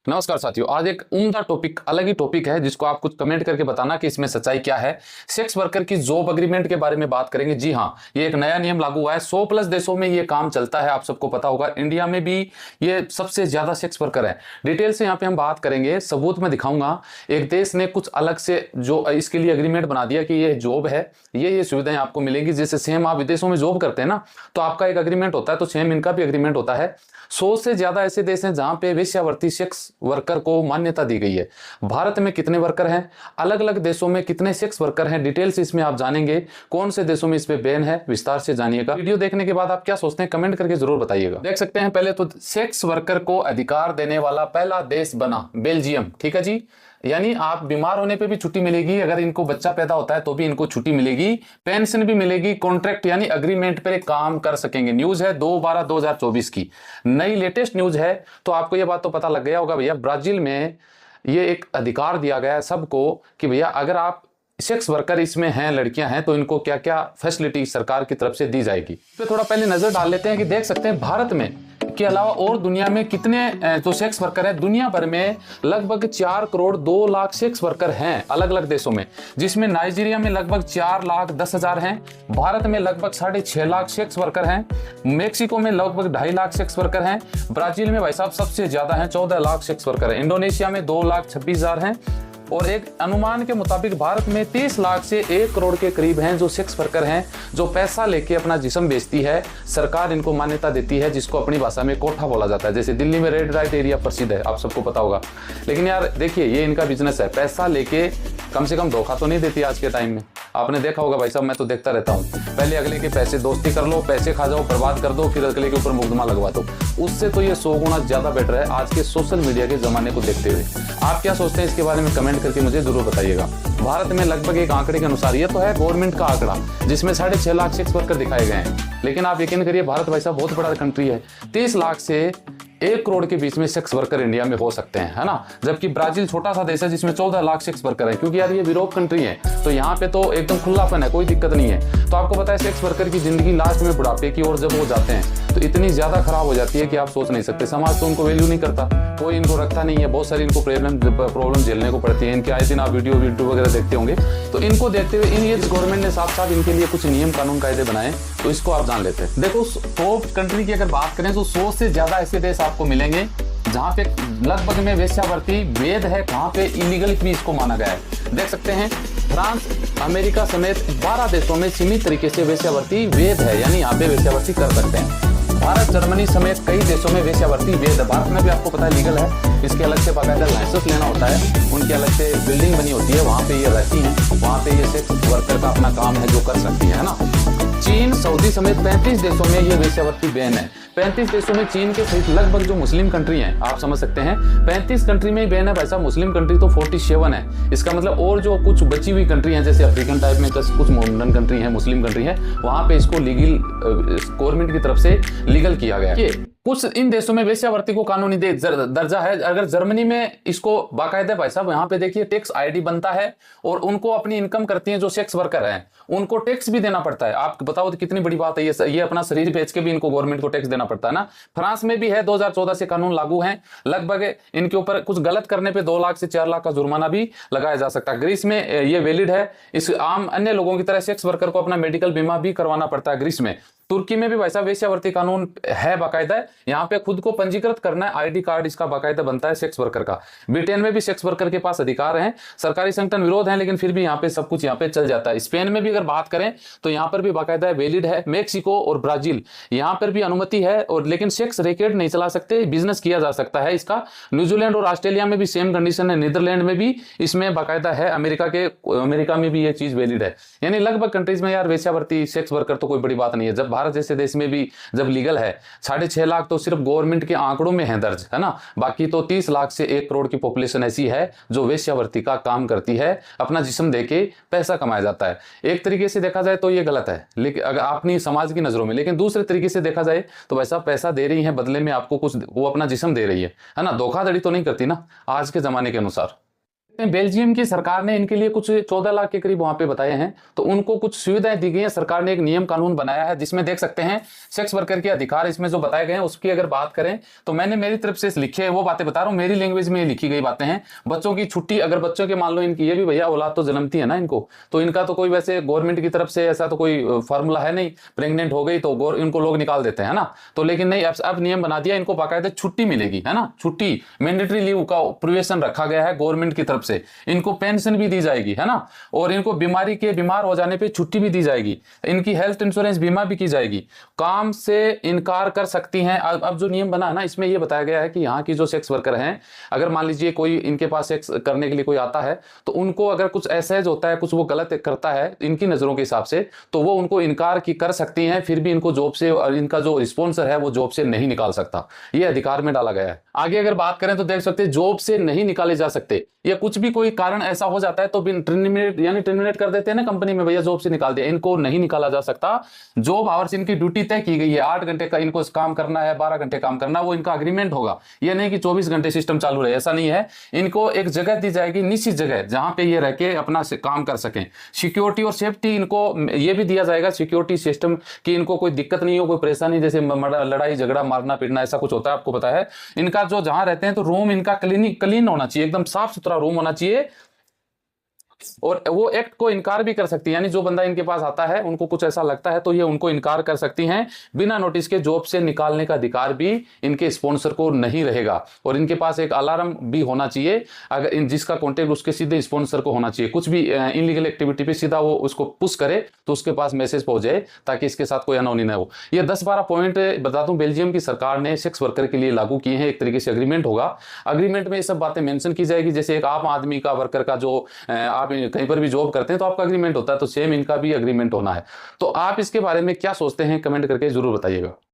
नमस्कार साथियों, आज एक उम्दा टॉपिक, अलग ही टॉपिक है जिसको आप कुछ कमेंट करके बताना कि इसमें सच्चाई क्या है। सेक्स वर्कर की जॉब एग्रीमेंट के बारे में बात करेंगे। जी हाँ, ये एक नया नियम लागू हुआ है। 100 प्लस देशों में ये काम चलता है, आप सबको पता होगा। इंडिया में भी ये सबसे ज्यादा सेक्स वर्कर है। डिटेल से यहाँ पे हम बात करेंगे, सबूत में दिखाऊंगा। एक देश ने कुछ अलग से जो इसके लिए एग्रीमेंट बना दिया कि ये जॉब है, ये सुविधाएं आपको मिलेंगी। जैसे सेम आप विदेशों में जॉब करते हैं ना, तो आपका एक एग्रीमेंट होता है, तो सेम इनका भी एग्रीमेंट होता है। 100 से ज्यादा ऐसे देश हैं जहां पे वेश्यावृत्ति सेक्स वर्कर को मान्यता दी गई है। भारत में कितने वर्कर हैं, अलग अलग देशों में कितने सेक्स वर्कर हैं, डिटेल्स इसमें आप जानेंगे। कौन से देशों में इस पे बैन है, विस्तार से जानिएगा। वीडियो देखने के बाद आप क्या सोचते हैं कमेंट करके जरूर बताइएगा। देख सकते हैं, पहले तो सेक्स वर्कर को अधिकार देने वाला पहला देश बना बेल्जियम। ठीक है जी, यानी आप बीमार होने पे भी छुट्टी मिलेगी, अगर इनको बच्चा पैदा होता है तो भी इनको छुट्टी मिलेगी, पेंशन भी मिलेगी, कॉन्ट्रैक्ट यानी अग्रीमेंट पे काम कर सकेंगे। न्यूज है 2/12/2024 की, नई लेटेस्ट न्यूज है। तो आपको ये बात तो पता लग गया होगा भैया, ब्राजील में ये एक अधिकार दिया गया है सबको कि भैया अगर आप सेक्स वर्कर इसमें हैं, लड़कियां हैं, तो इनको क्या क्या फैसिलिटी सरकार की तरफ से दी जाएगी। इस पे थोड़ा पहले नजर डाल लेते हैं कि देख सकते हैं भारत में के अलावा और दुनिया में कितने जो सेक्स वर्कर हैं। दुनिया भर में लगभग 4 करोड़ 2 लाख सेक्स वर्कर हैं अलग अलग देशों में, जिसमें नाइजीरिया में लगभग 4,10,000 हैं, भारत में लगभग 6.5 लाख सेक्स वर्कर हैं, मेक्सिको में लगभग 2.5 लाख सेक्स वर्कर हैं, ब्राजील में भाई साहब सबसे ज्यादा हैं, 14 लाख सेक्स वर्कर हैं, इंडोनेशिया में 2,26,000 हैं, और एक अनुमान के मुताबिक भारत में 30 लाख से 1 करोड़ के करीब हैं जो सेक्स वर्कर हैं, जो पैसा लेके अपना जिस्म बेचती है। सरकार इनको मान्यता देती है, जिसको अपनी भाषा में कोठा बोला जाता है। जैसे दिल्ली में रेड लाइट एरिया प्रसिद्ध है, आप सबको पता होगा। लेकिन यार देखिए, ये इनका बिजनेस है, पैसा लेके कम से कम धोखा तो नहीं देती आज के टाइम में। आपने देखा होगा भाई साहब, मैं तो देखता रहता हूँ, पहले अगले के पैसे दोस्ती कर लो, पैसे खा जाओ, बर्बाद कर दो, फिर अगले के ऊपर मुकदमा लगवा दो। उससे तो ये 100 गुना ज्यादा बेटर है आज के सोशल मीडिया के जमाने को देखते हुए। आप क्या सोचते हैं इसके बारे में कमेंट करके मुझे जरूर बताइएगा। भारत में लगभग एक आंकड़े के अनुसार, ये तो है गवर्नमेंट का आंकड़ा, जिसमें 6.5 लाख सेक्स वर्कर दिखाए गए हैं, लेकिन आप यकीन करिए भारत भाई साहब बहुत बड़ा कंट्री है। 30 लाख से 1 करोड़ के बीच में सेक्स वर्कर इंडिया में हो सकते हैं, है ना। जबकि ब्राजील छोटा सा देश है जिसमें 14 लाख सेक्स वर्कर है, क्योंकि यार ये यूरोप कंट्री है, तो यहाँ पे तो एकदम खुलापन है, कोई दिक्कत नहीं है। तो आपको पता है सेक्स वर्कर की जिंदगी लास्ट में बुढ़ापे की ओर जब वो जाते हैं तो इतनी ज्यादा खराब हो जाती है कि आप सोच नहीं सकते। समाज तो उनको वैल्यू नहीं करता, कोई इनको रखता नहीं है, बहुत सारी इनको प्रॉब्लम झेलने को पड़ती है। इनके आए दिन आप वीडियो वगैरह देखते होंगे, तो इनको देखते हुए ये गवर्नमेंट ने साफ साफ इनके लिए कुछ नियम कानून कायदे बनाए, तो इसको आप जान लेते हैं। देखो, 100 कंट्री की अगर बात करें तो 100 से ज्यादा ऐसे देश आपको मिलेंगे जहां पे लगभग में वेश्यावृत्ति वैध है, कहां पे इलीगल भी इसको माना गया है। देख सकते हैं, फ्रांस, अमेरिका समेत 12 देशों में सीमित तरीके से वेश्यावृत्ति वैध है, यानी यहाँ पे वेश्यावृत्ति कर सकते हैं। भारत, जर्मनी समेत कई देशों में वेश्यावृत्ति वैध है। भारत में भी आपको पता है लीगल है, इसके अलग से बाकायदा लाइसेंस लेना होता है, उनकी अलग से बिल्डिंग बनी होती है, वहां पे ये रहती हैं, वहां पे ये सेक्स वर्कर का अपना काम है जो कर सकती है ना। चीन, सऊदी समेत 35 देशों में ये वेश्यावृत्ति बैन है। 35 देशों में चीन के सहित लगभग जो मुस्लिम कंट्री हैं, आप समझ सकते हैं 35 कंट्री में ही बैन है भाई साहब। मुस्लिम कंट्री तो 47 है। इसका मतलब और जो कुछ बची हुई कंट्री हैं, जैसे अफ्रीकन टाइप में कुछ मॉडर्न कंट्री हैं, मुस्लिम कंट्री है, वहां पे इसको लीगल गवर्नमेंट की तरफ से लीगल किया गया है। कुछ इन देशों में वेश्यावृत्ति को कानूनी दर्जा है। अगर जर्मनी में इसको बाकायदा भाई साहब, यहाँ पे देखिए टैक्स आईडी बनता है, और उनको अपनी इनकम करती हैं जो सेक्स वर्कर हैं, उनको टैक्स भी देना पड़ता है। आप बताओ तो कितनी बड़ी बात है ये अपना शरीर बेच के भी इनको गवर्नमेंट को टैक्स देना पड़ता है ना। फ्रांस में भी है, 2014 से कानून लागू है, लगभग इनके ऊपर कुछ गलत करने पे 2 लाख से 4 लाख का जुर्माना भी लगाया जा सकता है। ग्रीस में ये वैलिड है, इस आम अन्य लोगों की तरह सेक्स वर्कर को अपना मेडिकल बीमा भी करवाना पड़ता है ग्रीस में। तुर्की में भी वैसा वेश्यावृत्ति कानून है बाकायदा, यहाँ पे खुद को पंजीकृत करना है, आईडी कार्ड इसका बाकायदा बनता है सेक्स वर्कर का। ब्रिटेन में भी सेक्स वर्कर के पास अधिकार हैं, सरकारी संगठन विरोध है, लेकिन फिर भी यहाँ पे सब कुछ यहाँ पे चल जाता है। स्पेन में भी अगर बात करें तो यहाँ पर भी बाकायदा वैलिड है। मेक्सिको और ब्राजील, यहाँ पर भी अनुमति है, और लेकिन सेक्स रैकेट नहीं चला सकते, बिजनेस किया जा सकता है इसका। न्यूजीलैंड और ऑस्ट्रेलिया में भी सेम कंडीशन है, नीदरलैंड में भी इसमें बाकायदा है, अमेरिका में भी ये चीज वैलिड है। यानी लगभग कंट्रीज में यार वेश्यावृत्ति सेक्स वर्कर तो कोई बड़ी बात नहीं है। जब भारत जैसे देश में भी जब लीगल है, 6.5 लाख तो सिर्फ गवर्नमेंट के आंकड़ों में है दर्ज, है ना। बाकी तो 30 लाख से 1 करोड़ की पॉपुलेशन ऐसी है जो वेश्यावृत्ति का काम करती है, अपना जिस्म देके पैसा कमाया जाता है। एक तरीके से देखा जाए तो ये गलत है, लेकिन अगर अपनी समाज की नजरों में, लेकिन दूसरे तरीके से देखा जाए तो वैसा पैसा दे रही है, बदले में आपको कुछ वो अपना जिस्म दे रही है ना। धोखाधड़ी तो नहीं करती ना आज के जमाने के अनुसार। बेल्जियम की सरकार ने इनके लिए कुछ 14 लाख के करीब वहां पे बताए हैं, तो उनको कुछ सुविधाएं दी गई हैं। सरकार ने एक नियम कानून बनाया है जिसमें देख सकते हैं सेक्स वर्कर के अधिकार इसमें जो बताए गए हैं उसकी अगर बात करें तो मैंने मेरी तरफ से लिखे है वो बातें बता रहा हूँ, मेरी लैंग्वेज में लिखी गई बातें हैं। बच्चों की छुट्टी, अगर बच्चों के मान लो इनकी ये भी भैया औलाद तो जन्मती है ना इनको, तो इनका तो कोई वैसे गवर्नमेंट की तरफ से ऐसा तो कोई फॉर्मूला है नहीं, प्रेग्नेंट हो गई तो इनको लोग निकाल देते हैं ना, तो लेकिन नहीं, अब नियम बना दिया, इनको बाकायदा छुट्टी मिलेगी, है ना, छुट्टी मैंडेटरी लीव का प्रोविजन रखा गया है गवर्नमेंट की तरफ से। इनको पेंशन भी दी जाएगी, है ना, और इनको बीमारी के बीमार हो जाने पे छुट्टी भी दी जाएगी, इनकी हेल्थ इंश्योरेंस बीमा भी की जाएगी, काम से इनकार कर सकती हैं। अब जो नियम बना है ना इसमें यह बताया गया है कि यहाँ की जो सेक्स वर्कर हैं, अगर मान लीजिए कोई इनके पास सेक्स करने के लिए कोई आता है तो उनको अगर कुछ असहज होता है, कुछ वो गलत करता है इनकी नजरों के हिसाब से, तो वो उनको इनकार की कर सकती हैं, फिर भी इनको जॉब से, और इनका जो स्पॉन्सर है वो जॉब से नहीं निकाल सकता, ये अधिकार में डाला गया है। आगे अगर बात करें तो देख सकते हैं जॉब से नहीं निकाले जा सकते, या कुछ भी कोई कारण ऐसा हो जाता है तो टर्मिनेट कर देते हैं ना कंपनी में, भैया जॉब से निकाल दिया, इनको नहीं निकाला जा सकता। जॉब आवर्स इनकी ड्यूटी तय की गई है, 8 घंटे का इनको काम करना है, 12 घंटे काम करना, वो इनका अग्रीमेंट होगा, ये नहीं कि 24 घंटे सिस्टम चालू रहे, ऐसा नहीं है। इनको एक जगह दी जाएगी, निश्चित जगह, जहां पे ये रह के अपना काम कर सकें। सिक्योरिटी और सेफ्टी इनको ये भी दिया जाएगा, सिक्योरिटी सिस्टम की इनको कोई दिक्कत नहीं हो, कोई परेशानी, जैसे लड़ाई झगड़ा मारना पीटना ऐसा कुछ होता है आपको पता है। इनका जो जहां रहते हैं तो रूम इनका क्लीन होना चाहिए, एकदम साफ सुथरा रूम होना चाहिए, और वो एक्ट को इनकार भी कर सकती है, यानी जो बंदा इनके पास आता है उनको कुछ ऐसा लगता है तो ये उनको इनकार कर सकती हैं बिना नोटिस के। जॉब से निकालने का अधिकार भी इनके स्पॉन्सर को नहीं रहेगा, और इनके पास एक अलार्म भी होना चाहिए, अगर जिसका कॉन्टेक्ट उसके सीधे स्पॉन्सर को होना चाहिए, कुछ भी इनलीगल एक्टिविटी पे सीधा वो उसको पुश करे तो उसके पास मैसेज पहुंच जाए, ताकि इसके साथ कोई अनहोनी न हो। ये 10-12 पॉइंट बता दूं बेल्जियम की सरकार ने सेक्स वर्कर के लिए लागू किए हैं, एक तरीके से अग्रीमेंट होगा, अग्रीमेंट में ये सब बातें मेंशन की जाएगी। जैसे एक आम आदमी का, वर्कर का, जो आप कहीं पर भी जॉब करते हैं तो आपका अग्रीमेंट होता है, तो सेम इनका भी अग्रीमेंट होना है। तो आप इसके बारे में क्या सोचते हैं, कमेंट करके जरूर बताइएगा।